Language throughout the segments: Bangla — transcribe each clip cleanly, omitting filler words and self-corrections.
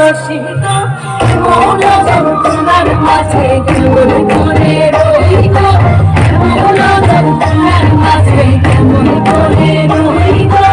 কলসি গো মৌল যন্ত্রণার মাঝে কেমন করে রই গো মৌল যন্ত্রণার মাঝে কেমন করে রই গো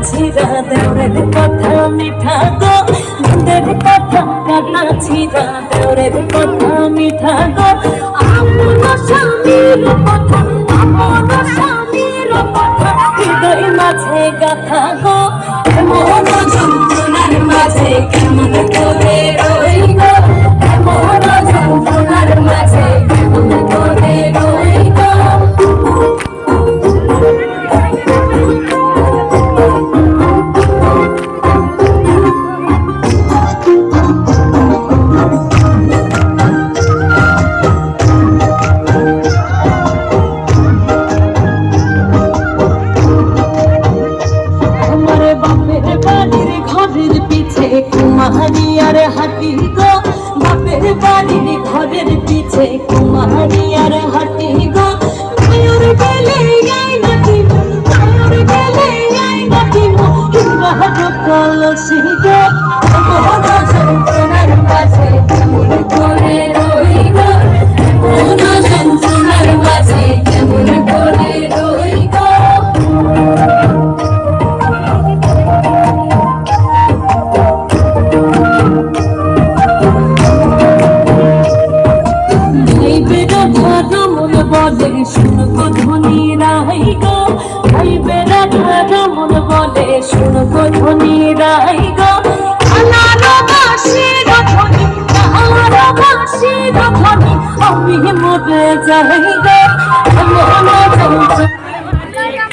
ছিড়া দেওরের কথা মিঠা গো মনের কথা কাটা ছিড়া দেওরের কথা মিঠা গো আপন স্বামীর কথা আপন স্বামীর কথা হৃদয় মাঝে গাথা গো মন যন্ত্রণার মাঝে কেমন করে রই গো মন যন্ত্রণার মাঝে কেমন করে রই গো কুমারিয়ার হাতি গো বাপের বাড়ির ঘরের পিছে কুমারিয়ার হাতি গো ময়ূর গেলে আই নাকি ময়ূর গেলে আই নাকি হিংগার কলসি গো মন যন্ত্রণার মাঝে কেমন করে রই গো মন যন্ত্রণার মাঝে কেমন করে রই গো শুনবো ধ্বনি রাই গো ভাই বেড়া ধারা মন বলে শুনবো ধ্বনি রাই গো বাঁশির ধ্বনি বাঁশির ধ্বনি আমি মরে যাই গো মন যন্ত্রণা